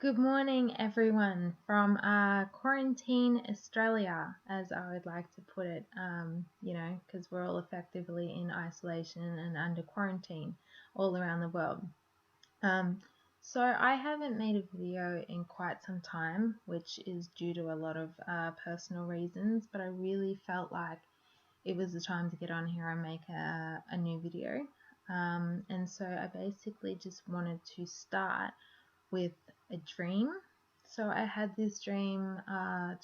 Good morning, everyone, from Quarantine Australia, as I would like to put it, because we're all effectively in isolation and under quarantine all around the world. Um, so I haven't made a video in quite some time, which is due to a lot of personal reasons, but I really felt like it was the time to get on here and make a new video. And so I basically just wanted to start with a dream. So I had this dream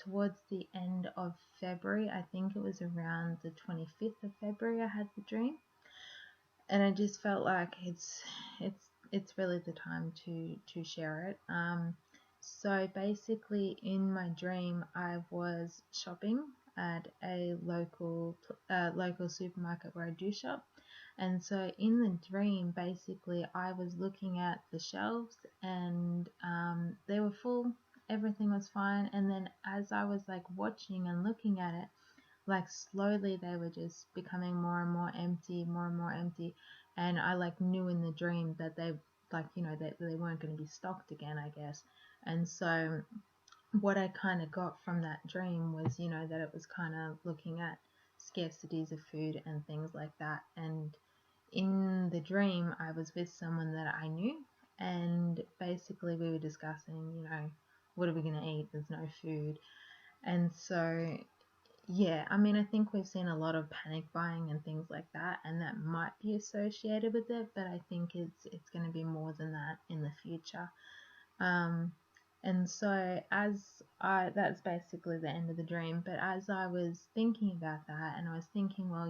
towards the end of February. I think it was around the 25th of February I had the dream. And I just felt like it's really the time to share it. So basically in my dream I was shopping at a local supermarket where I do shop. And so in the dream, basically, I was looking at the shelves and they were full, everything was fine. And then as I was like watching and looking at it, like slowly they were just becoming more and more empty, more and more empty. And I like knew in the dream that they weren't going to be stocked again, I guess. And so what I kind of got from that dream was, that it was kind of looking at scarcities of food and things like that. And in the dream, I was with someone that I knew, and basically we were discussing, what are we going to eat? There's no food. And so, yeah, I mean, I think we've seen a lot of panic buying and things like that, and that might be associated with it, but I think it's going to be more than that in the future. Um, and so that's basically the end of the dream. But as I was thinking about that, and I was thinking, well,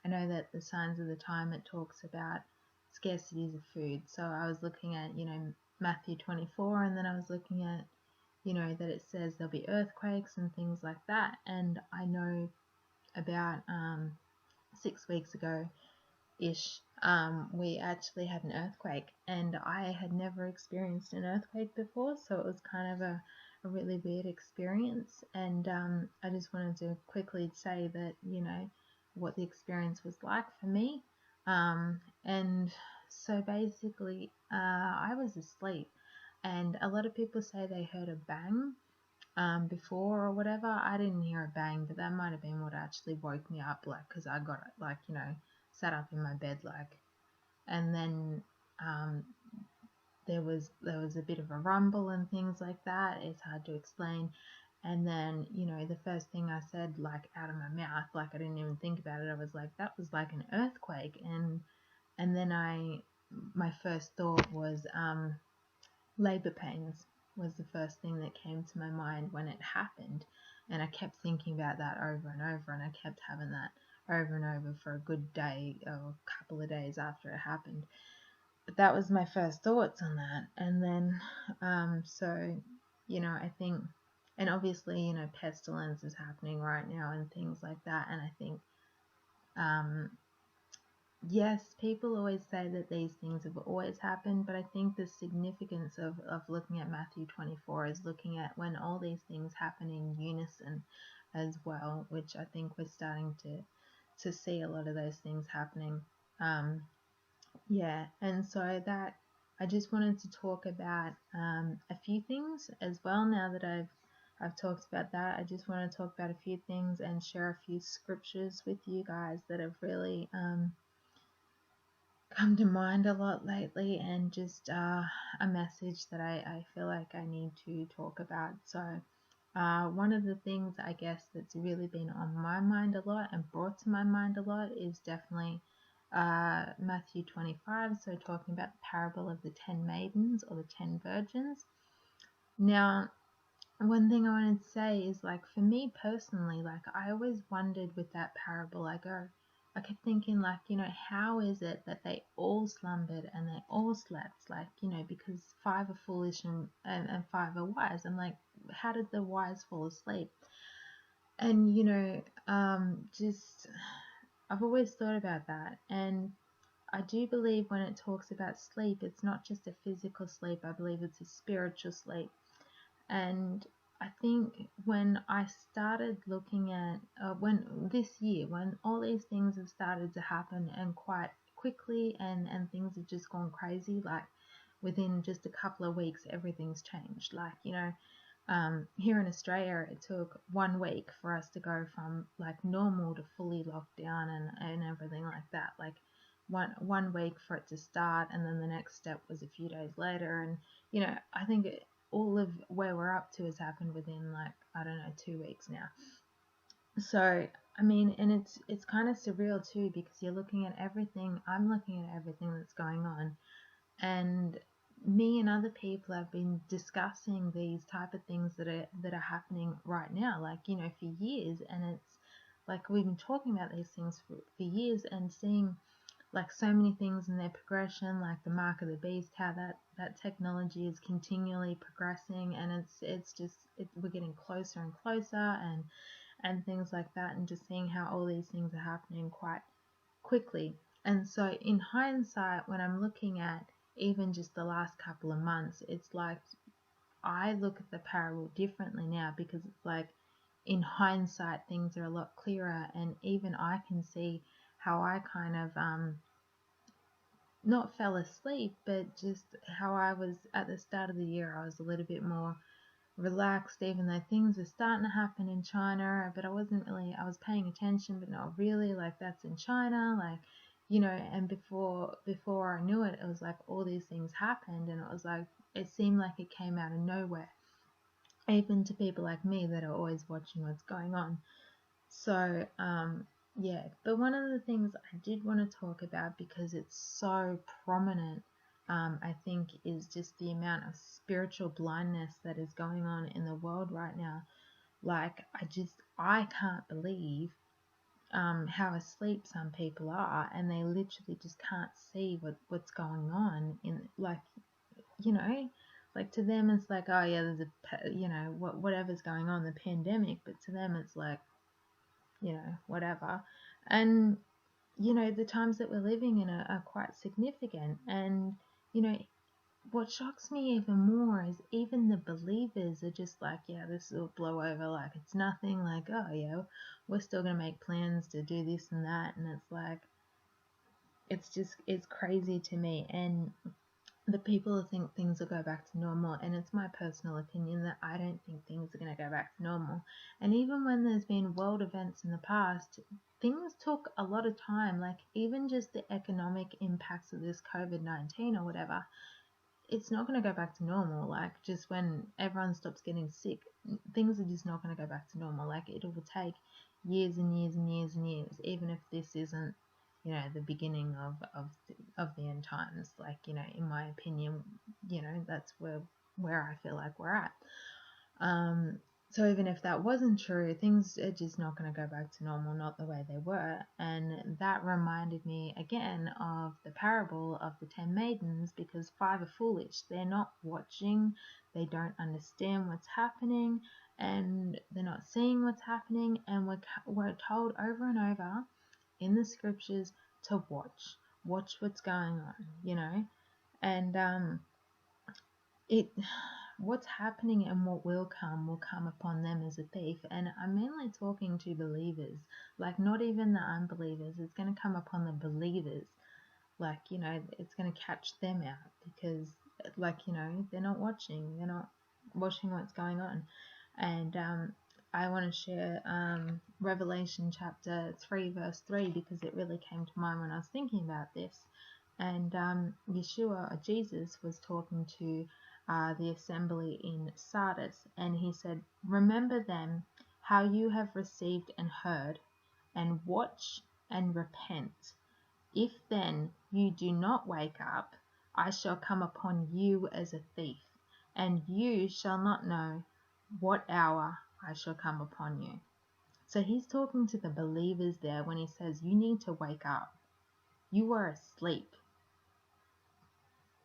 I know that the signs of the time it talks about scarcities of food. So I was looking at, Matthew 24, and then I was looking at, that it says there'll be earthquakes and things like that. And I know about 6 weeks ago ish, we actually had an earthquake, and I had never experienced an earthquake before, so it was kind of a really weird experience. And I just wanted to quickly say that, what the experience was like for me. And so basically, I was asleep, and a lot of people say they heard a bang before or whatever. I didn't hear a bang, but that might have been what actually woke me up, like, because I got like, sat up in my bed, like, and then um, there was a bit of a rumble and things like that. It's hard to explain. And then, the first thing I said, like, out of my mouth, like, I didn't even think about it. I was like, that was like an earthquake. And then my first thought was labor pains was the first thing that came to my mind when it happened. And I kept thinking about that over and over, and I kept having that over and over for a good day or a couple of days after it happened. But that was my first thoughts on that. And then, so, I think, and obviously, pestilence is happening right now and things like that. And I think, um, yes, people always say that these things have always happened, but I think the significance of looking at Matthew 24 is looking at when all these things happen in unison as well, which I think we're starting to see a lot of those things happening. Um, yeah, and so that I just wanted to talk about a few things as well. Now that I've talked about that, I just want to talk about a few things and share a few scriptures with you guys that have really come to mind a lot lately, and just a message that I feel like I need to talk about. So one of the things I guess that's really been on my mind a lot and brought to my mind a lot is definitely Matthew 25, so talking about the parable of the 10 maidens or the 10 virgins. Now, one thing I wanted to say is, like, for me personally, like, I always wondered with that parable, I kept thinking, like, how is it that they all slumbered and they all slept? Like, because five are foolish and five are wise. I'm like, how did the wise fall asleep? And, just, I've always thought about that. And I do believe when it talks about sleep, it's not just a physical sleep, I believe it's a spiritual sleep. And I think when I started looking at when this year, when all these things have started to happen and quite quickly, and things have just gone crazy, like within just a couple of weeks, everything's changed. Like, you know, here in Australia, it took 1 week for us to go from like normal to fully locked down and everything like that. Like one week for it to start, and then the next step was a few days later. And you know, I think all of where we're up to has happened within, like, I don't know, 2 weeks now. So I mean, and it's kind of surreal too, because you're looking at everything. I'm looking at everything that's going on, and me and other people have been discussing these type of things that are happening right now, like, you know, for years. And it's like we've been talking about these things for years, and seeing like so many things in their progression, like the mark of the beast, how that technology is continually progressing, and we're getting closer and closer, and things like that, and just seeing how all these things are happening quite quickly. And so in hindsight, when I'm looking at even just the last couple of months, it's like I look at the parable differently now, because it's like in hindsight things are a lot clearer, and even I can see how I kind of not fell asleep, but just how I was at the start of the year. I was a little bit more relaxed, even though things were starting to happen in China, but I was paying attention, but not really. Like, that's in China, like, you know. And before I knew it, it was like all these things happened, and it was like it seemed like it came out of nowhere, even to people like me that are always watching what's going on. So yeah, but one of the things I did want to talk about, because it's so prominent, I think, is just the amount of spiritual blindness that is going on in the world right now. Like, I can't believe how asleep some people are, and they literally just can't see what's going on in, like, you know, like, to them it's like, oh yeah, there's you know, whatever's going on, the pandemic, but to them it's like, you know, whatever. And you know, the times that we're living in are quite significant. And you know, what shocks me even more is even the believers are just like, yeah, this will blow over, like it's nothing, like, oh yeah, we're still going to make plans to do this and that. And it's like, it's crazy to me. And the people who think things will go back to normal, and it's my personal opinion that I don't think things are going to go back to normal. And even when there's been world events in the past, things took a lot of time. Like, even just the economic impacts of this COVID-19 or whatever, it's not going to go back to normal. Like, just when everyone stops getting sick, things are just not going to go back to normal. Like, it will take years and years and years and years, even if this isn't, you know, the beginning of the end times. Like, you know, in my opinion, you know, that's where I feel like we're at. So even if that wasn't true, things are just not going to go back to normal, not the way they were. And that reminded me again of the parable of the 10 maidens, because 5 are foolish. They're not watching, they don't understand what's happening, and they're not seeing what's happening. And we're told over and over in the scriptures to watch what's going on, you know. And it what's happening and what will come upon them as a thief. And I'm mainly talking to believers, like, not even the unbelievers. It's going to come upon the believers, like, you know, it's going to catch them out, because, like, you know, they're not watching what's going on. And I want to share Revelation chapter 3 verse 3, because it really came to mind when I was thinking about this. And Yeshua, or Jesus, was talking to the assembly in Sardis, and he said, remember them, how you have received and heard, and watch and repent. If then you do not wake up, I shall come upon you as a thief, and you shall not know what hour I shall come upon you. So he's talking to the believers there when he says, you need to wake up. You are asleep.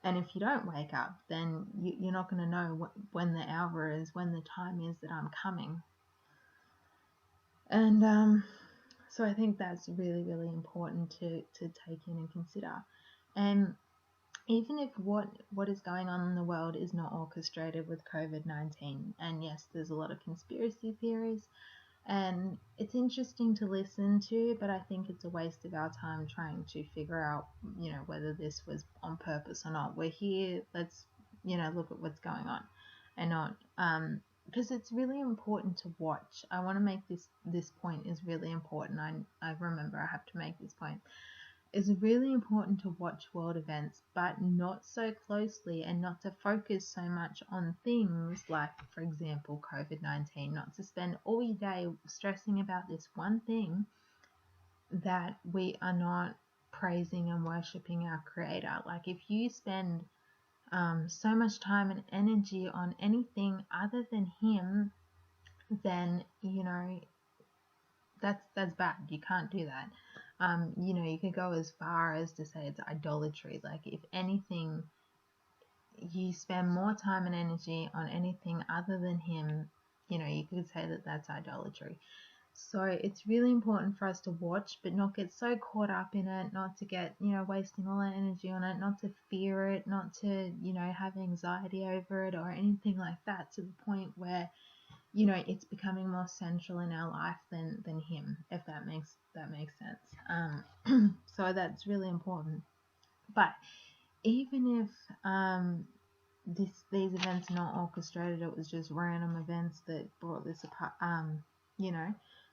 And if you don't wake up, then you're not going to know when the hour is, when the time is that I'm coming. And so I think that's really, really important to take in and consider. And even if what is going on in the world is not orchestrated with COVID-19, and yes, there's a lot of conspiracy theories, And it's interesting to listen to, but I think it's a waste of our time trying to figure out, whether this was on purpose or not. We're here, let's, look at what's going on, and not, because it's really important to watch. I want to make this point is really important. I remember I have to make this point. It's really important to watch world events, but not so closely, and not to focus so much on things like, for example, COVID-19, not to spend all your day stressing about this one thing, that we are not praising and worshipping our Creator. Like, if you spend so much time and energy on anything other than Him, then, that's bad. You can't do that. You could go as far as to say it's idolatry. Like, if anything, you spend more time and energy on anything other than Him, you could say that that's idolatry. So it's really important for us to watch, but not get so caught up in it, not to get, wasting all our energy on it, not to fear it, not to, have anxiety over it or anything like that, to the point where, it's becoming more central in our life than Him, if that makes sense. So that's really important. But even if these events are not orchestrated, it was just random events that brought this apart,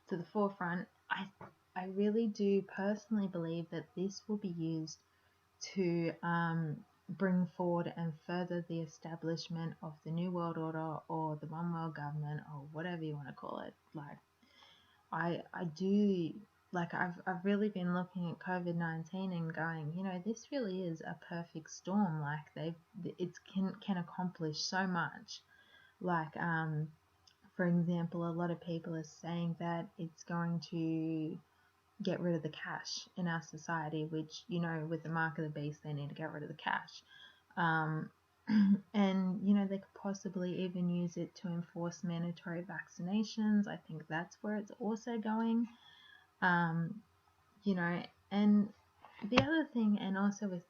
to the forefront. I really do personally believe that this will be used to bring forward and further the establishment of the New World Order, or the One World Government, or whatever you want to call it. Like, I do, like, I've really been looking at COVID-19 and going, this really is a perfect storm. Like, it can accomplish so much. Like, for example, a lot of people are saying that it's going to get rid of the cash in our society, which, with the mark of the beast, they need to get rid of the cash. And, they could possibly even use it to enforce mandatory vaccinations. I think that's where it's also going. And the other thing, and also with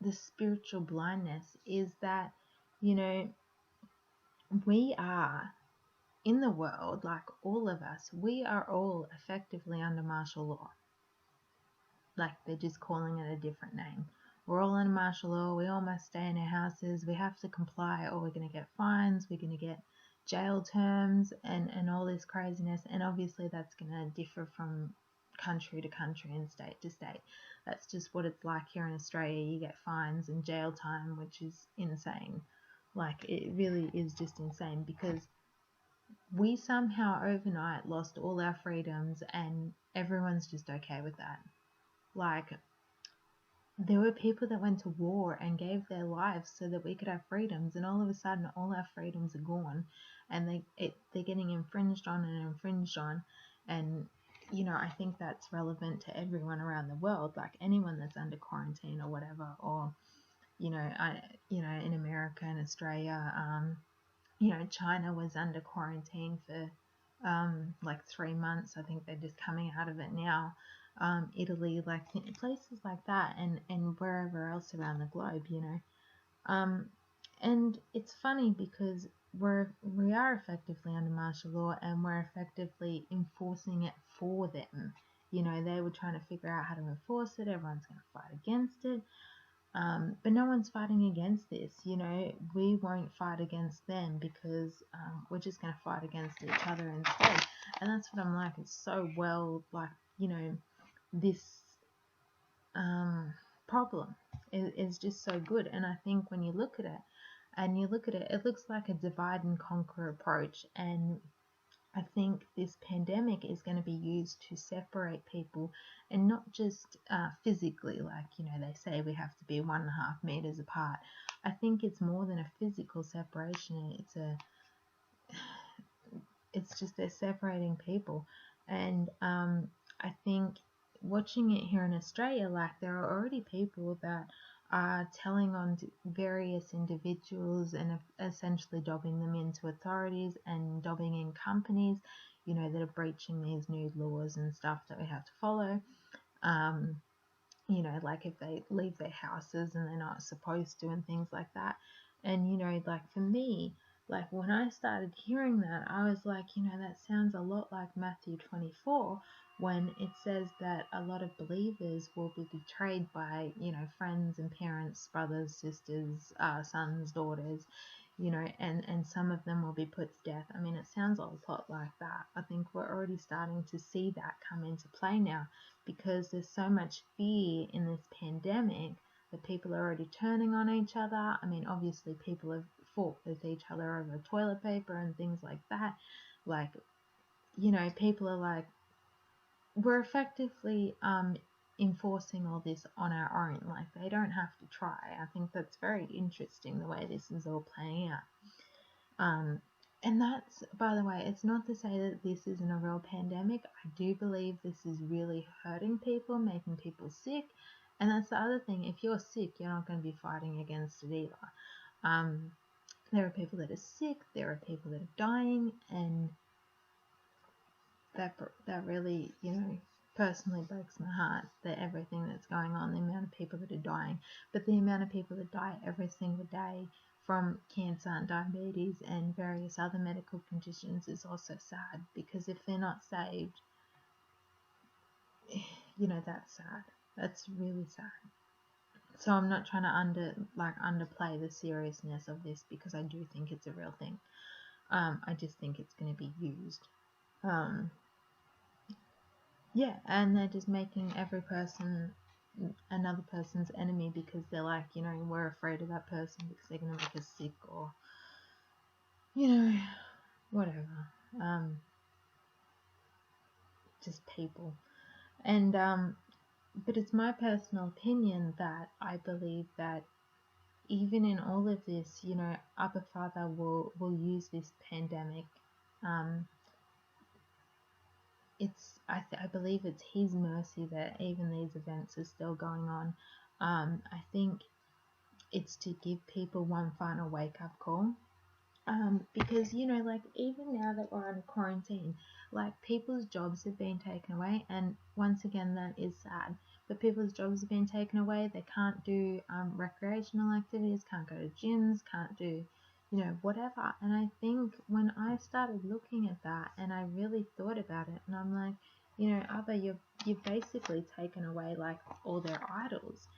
the spiritual blindness, is that, we are in the world, like all of us, we are all effectively under martial law. Like, they're just calling it a different name. We're all under martial law. We all must stay in our houses. We have to comply, or we're going to get fines. We're going to get jail terms and all this craziness. And obviously that's going to differ from country to country and state to state. That's just what it's like here in Australia. You get fines and jail time, which is insane. Like, it really is just insane, because we somehow overnight lost all our freedoms, and everyone's just okay with that. Like, there were people that went to war and gave their lives so that we could have freedoms, and all of a sudden all our freedoms are gone, and they're getting infringed on and infringed on. And I think that's relevant to everyone around the world, like anyone that's under quarantine or whatever, or in America and Australia. China was under quarantine for like 3 months. I think they're just coming out of it now. Italy, like places like that, and wherever else around the globe, and it's funny because we are effectively under martial law, and we're effectively enforcing it for them. They were trying to figure out how to enforce it. Everyone's going to fight against it. But no one's fighting against this. We won't fight against them, because we're just going to fight against each other instead. And that's what I'm like. It's so well, like, this problem is just so good. And I think when you look at it, it looks like a divide and conquer approach. And I think this pandemic is going to be used to separate people, and not just physically, like, they say we have to be 1.5 meters apart. I think it's more than a physical separation. It's just they're separating people. And I think watching it here in Australia, like, there are already people that are telling on various individuals and essentially dobbing them into authorities and dobbing in companies, that are breaching these new laws and stuff that we have to follow. Like, if they leave their houses and they're not supposed to, and things like that. And, like, for me, Like when I started hearing that, I was like, that sounds a lot like Matthew 24, when it says that a lot of believers will be betrayed by, friends and parents, brothers, sisters, sons, daughters, and some of them will be put to death. I mean, it sounds a lot like that. I think we're already starting to see that come into play now, because there's so much fear in this pandemic that people are already turning on each other. I mean, obviously people have fought with each other over toilet paper and things like that. Like, people are like, we're effectively enforcing all this on our own. Like, they don't have to try. I think that's very interesting, the way this is all playing out. And that's, by the way, it's not to say that this isn't a real pandemic. I do believe this is really hurting people, making people sick. And that's the other thing. If you're sick, you're not going to be fighting against it either. There are people that are sick, there are people that are dying, and that really, personally breaks my heart, that everything that's going on, the amount of people that are dying, but the amount of people that die every single day from cancer and diabetes and various other medical conditions is also sad, because if they're not saved, that's sad. That's really sad. So I'm not trying to underplay the seriousness of this, because I do think it's a real thing. I just think it's going to be used. Yeah, and they're just making every person another person's enemy, because they're like, we're afraid of that person because they're going to make us sick, or, whatever. Just people. And, but it's my personal opinion that I believe that even in all of this, Abba Father will use this pandemic. I believe it's His mercy that even these events are still going on. I think it's to give people one final wake-up call. Because, like, even now that we're in quarantine, like, people's jobs have been taken away, and once again, that is sad. But people's jobs have been taken away. They can't do recreational activities, can't go to gyms, can't do, whatever. And I think when I started looking at that, and I really thought about it, and I'm like, Abba, you've basically taken away, like, all their idols.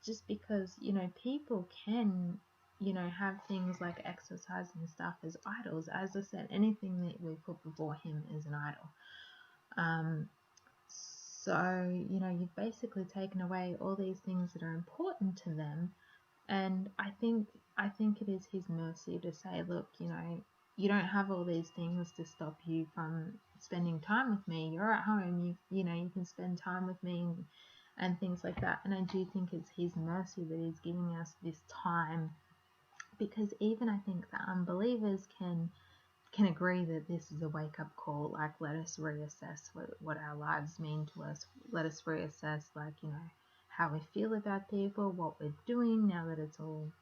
Just because, people can, have things like exercise and stuff as idols. As I said, anything that we put before Him is an idol. So, you've basically taken away all these things that are important to them. And I think it is His mercy to say, look, you don't have all these things to stop you from spending time with me. You're at home, you can spend time with me and things like that. And I do think it's His mercy that He's giving us this time, because even I think that unbelievers can agree that this is a wake-up call. Like, let us reassess what our lives mean to us. Let us reassess, like, how we feel about people, what we're doing now that it's all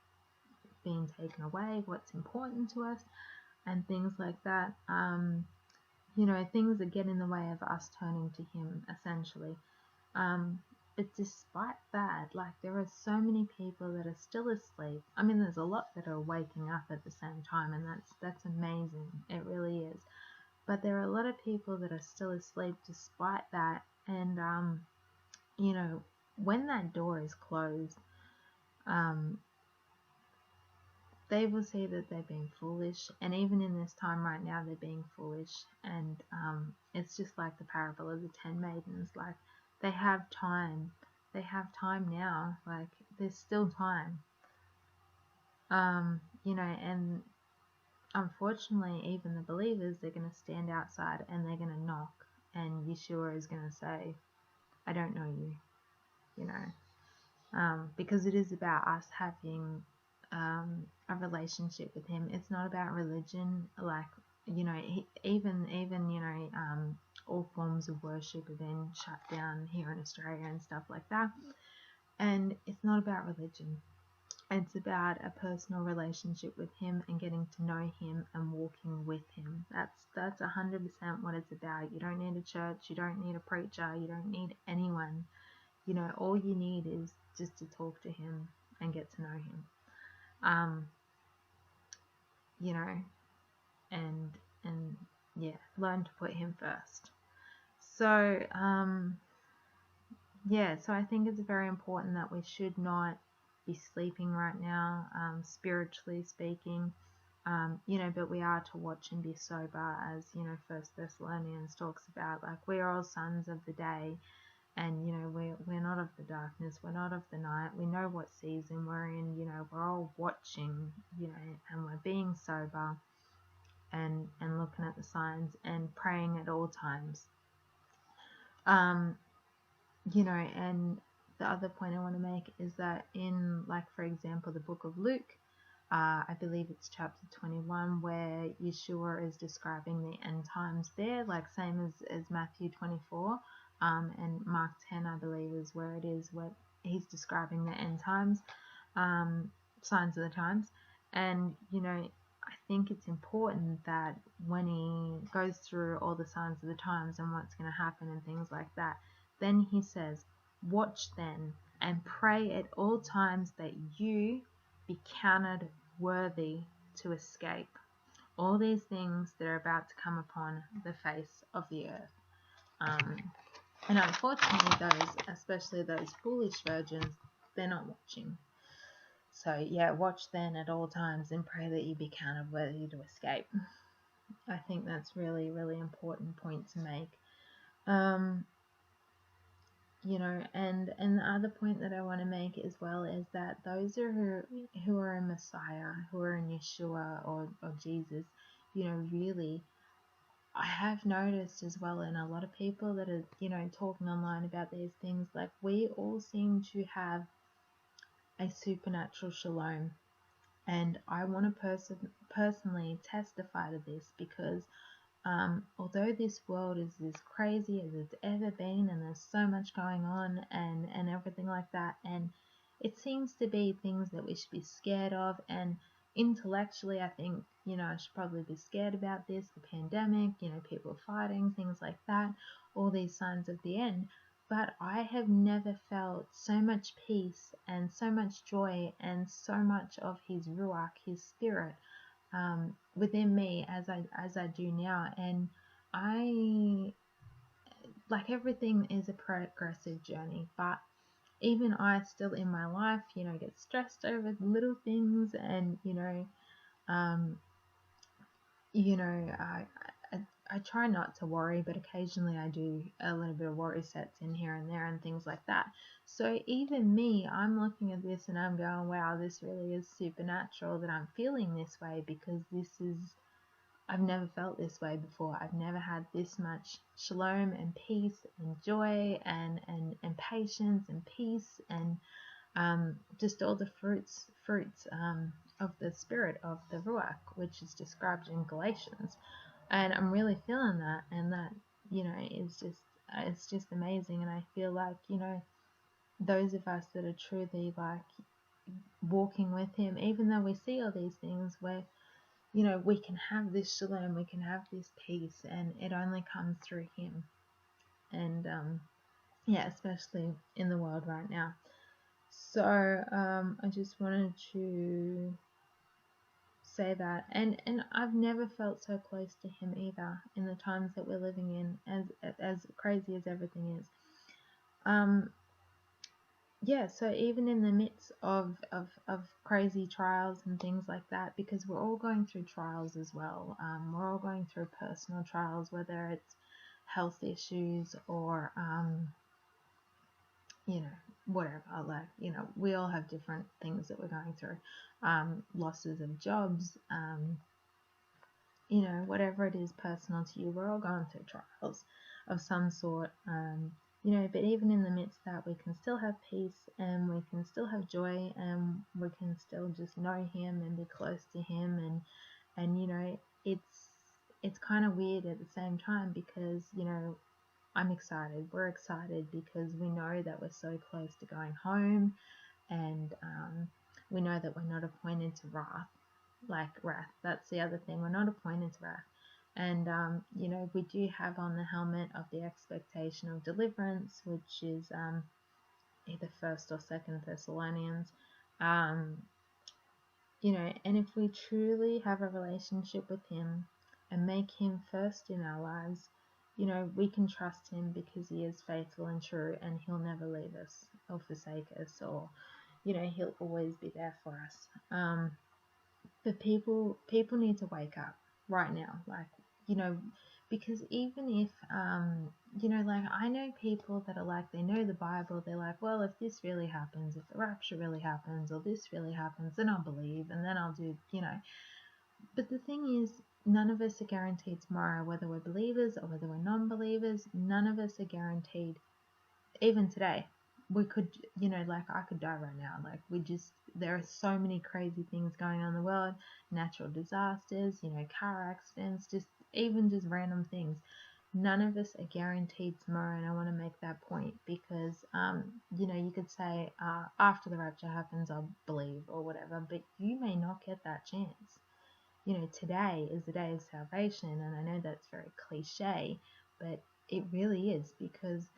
being taken away, what's important to us, and things like that. Things that get in the way of us turning to Him, essentially. But despite that, like, there are so many people that are still asleep. I mean, there's a lot that are waking up at the same time, and that's amazing. It really is. But there are a lot of people that are still asleep despite that. And when that door is closed, they will see that they're being foolish, and even in this time right now, they're being foolish. And it's just like the parable of the 10 maidens. Like, they have time now. Like, there's still time. And unfortunately, even the believers, they're going to stand outside and they're going to knock, and Yeshua is going to say, I don't know you, because it is about us having a relationship with Him. It's not about religion. Like, even all forms of worship have been shut down here in Australia and stuff like that. And it's not about religion. It's about a personal relationship with Him and getting to know Him and walking with Him. That's 100% what it's about. You don't need a church. You don't need a preacher. You don't need anyone. All you need is just to talk to Him and get to know Him. you know, and yeah, learn to put him first. So yeah, so I think it's very important that we should not be sleeping right now, spiritually speaking, but we are to watch and be sober, as First Thessalonians talks about. Like, we are all sons of the day, and we're not of the darkness, we're not of the night. We know what season we're in. We're all watching, and we're being sober, and looking at the signs and praying at all times. And the other point I want to make is that in, like, for example, the book of Luke, I believe it's chapter 21, where Yeshua is describing the end times there, like same as Matthew 24, and Mark 10, I believe, is where it is, where he's describing the end times, signs of the times. And, I think it's important that when he goes through all the signs of the times and what's going to happen and things like that, then he says, watch then and pray at all times that you be counted worthy to escape all these things that are about to come upon the face of the earth. And unfortunately, especially those foolish virgins, they're not watching. So yeah, watch then at all times and pray that you be counted worthy to escape. I think that's really, really important point to make. And the other point that I want to make as well is that those who are in Messiah, who are in Yeshua or Jesus, really, I have noticed as well in a lot of people that are, talking online about these things, like, we all seem to have a supernatural shalom. And I want to personally testify to this, because although this world is as crazy as it's ever been, and there's so much going on and everything like that, and it seems to be things that we should be scared of, and intellectually I think, I should probably be scared about this, the pandemic, people fighting, things like that, all these signs of the end. But I have never felt so much peace and so much joy and so much of his ruach, his spirit, within me as I do now. And I, like, everything is a progressive journey, but even I still in my life, get stressed over little things, and um, I try not to worry, but occasionally I do. A little bit of worry sets in here and there and things like that. So even me, I'm looking at this and I'm going, wow, this really is supernatural that I'm feeling this way, because I've never felt this way before. I've never had this much shalom and peace and joy and patience and peace, and just all the fruits of the spirit of the Ruach, which is described in Galatians. And I'm really feeling that, and that, is just, it's just amazing. And I feel like, those of us that are truly, like, walking with him, even though we see all these things, where we can have this shalom, we can have this peace, and it only comes through him. And yeah, especially in the world right now. So I just wanted to say that, and I've never felt so close to him either, in the times that we're living in, as crazy as everything is. Yeah, so even in the midst of crazy trials and things like that, because we're all going through trials as well. We're all going through personal trials, whether it's health issues or whatever. Like, we all have different things that we're going through. Losses of jobs, whatever it is personal to you, we're all going through trials of some sort. But even in the midst of that, we can still have peace, and we can still have joy, and we can still just know him and be close to him. And it's kind of weird at the same time, because I'm excited, we're excited, because we know that we're so close to going home, and we know that we're not appointed to wrath. That's the other thing, we're not appointed to wrath. And we do have on the helmet of the expectation of deliverance, which is either 1st or 2nd Thessalonians. And if we truly have a relationship with him and make him first in our lives, we can trust him because he is faithful and true, and he'll never leave us or forsake us, or, he'll always be there for us. But people need to wake up right now, like, you know, because even if, like, I know people that are like, they know the Bible, they're like, well, if this really happens, if the rapture really happens, or this really happens, then I'll believe, and then I'll do. But the thing is, none of us are guaranteed tomorrow, whether we're believers or whether we're non-believers. None of us are guaranteed. Even today, we could, like, I could die right now. Like, there are so many crazy things going on in the world, natural disasters, car accidents, just random things. None of us are guaranteed tomorrow, and I want to make that point because, you could say, after the rapture happens, I'll believe or whatever, but you may not get that chance. Today is the day of salvation, and I know that's very cliche, but it really is, because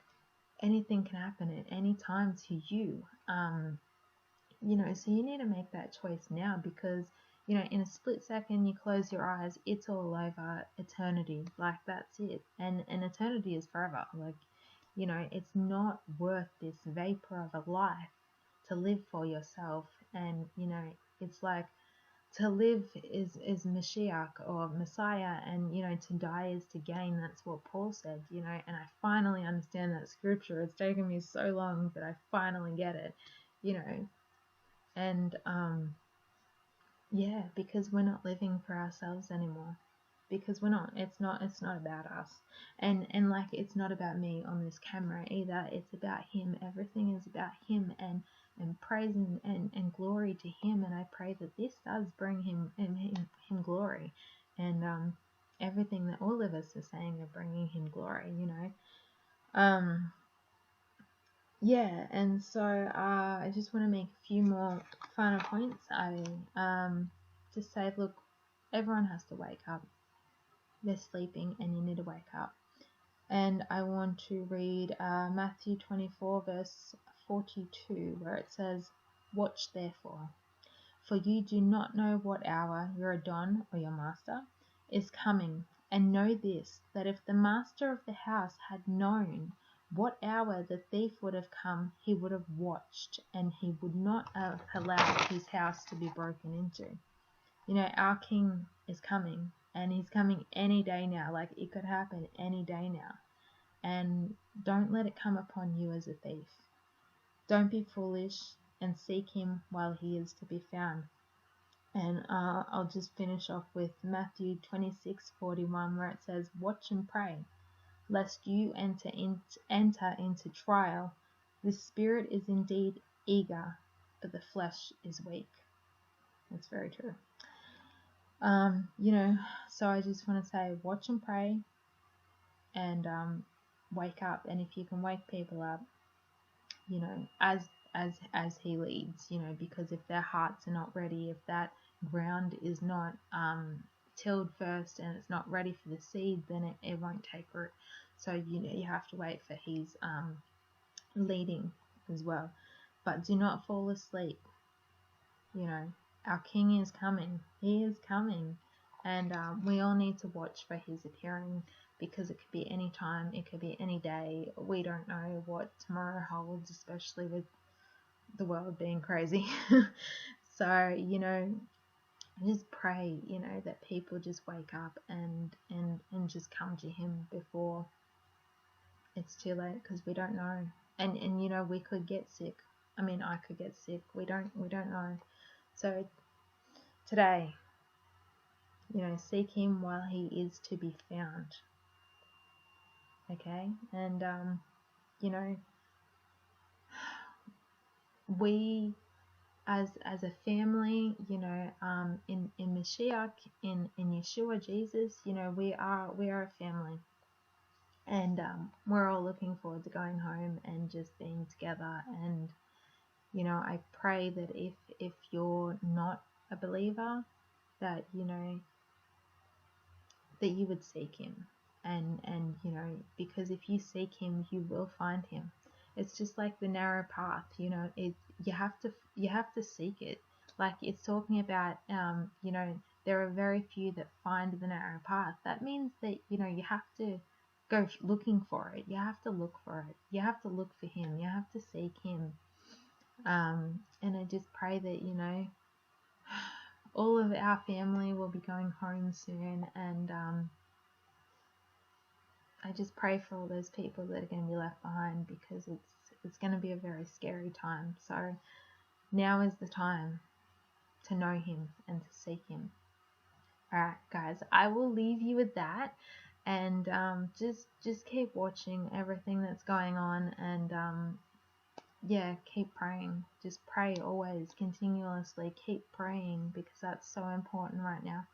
anything can happen at any time to you. So you need to make that choice now, because, in a split second, you close your eyes, it's all over. Eternity, like, that's it. And eternity is forever. Like, it's not worth this vapor of a life to live for yourself. And, it's like, to live is Mashiach, or Messiah, and to die is to gain. That's what Paul said, and I finally understand that scripture. It's taken me so long, but I finally get it, and yeah, because we're not living for ourselves anymore, because we're not. It's not about us, and like, it's not about me on this camera either. It's about him. Everything is about him, and praise and glory to him. And I pray that this does bring him glory, and everything that all of us are saying are bringing him glory. Um yeah, and so I just want to make a few more final points. I just say, look, everyone has to wake up. They're sleeping, and you need to wake up. And I want to read Matthew 24, verse 42, where it says, "Watch therefore, for you do not know what hour your Adon, or your master, is coming. And know this, that if the master of the house had known what hour the thief would have come, he would have watched, and he would not have allowed his house to be broken into." Our King is coming, and he's coming any day now. Like, it could happen any day now. And don't let it come upon you as a thief. Don't be foolish, and seek him while he is to be found. And I'll just finish off with Matthew 26:41, where it says, "Watch and pray, lest you enter into trial. The spirit is indeed eager, but the flesh is weak." That's very true. So I just want to say, watch and pray, and wake up. And if you can wake people up, as he leads, because if their hearts are not ready, if that ground is not tilled first, and it's not ready for the seed, then it won't take root. So you have to wait for his leading as well. But do not fall asleep. Our King is coming. He is coming, and we all need to watch for his appearing, because it could be any time, it could be any day. We don't know what tomorrow holds, especially with the world being crazy. So, just pray, that people just wake up and just come to him before it's too late, because we don't know. And we could get sick. I mean, I could get sick. We don't know. So today, seek him while he is to be found. Okay? And we, as a family, in Mashiach, in Yeshua Jesus, we are a family, and we're all looking forward to going home and just being together. And I pray that if you're not a believer, that that you would seek him, and because if you seek him, you will find him. It's just like the narrow path. You have to seek it. Like it's talking about, you know, there are very few that find the narrow path. That means that, you know, you have to go looking for it. You have to look for it. You have to look for him. You have to seek him. And I just pray that, you know, all of our family will be going home soon, and I just pray for all those people that are going to be left behind, because it's going to be a very scary time. So now is the time to know him and to seek him. Alright guys, I will leave you with that, and just keep watching everything that's going on, and yeah, keep praying. Just pray always, continuously. Keep praying, because that's so important right now.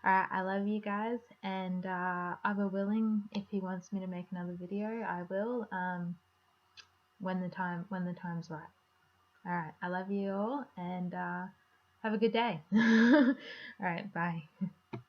Alright, I love you guys, and I will willing, if he wants me to make another video, I will, when the time's right. Alright, I love you all, and have a good day. Alright, bye.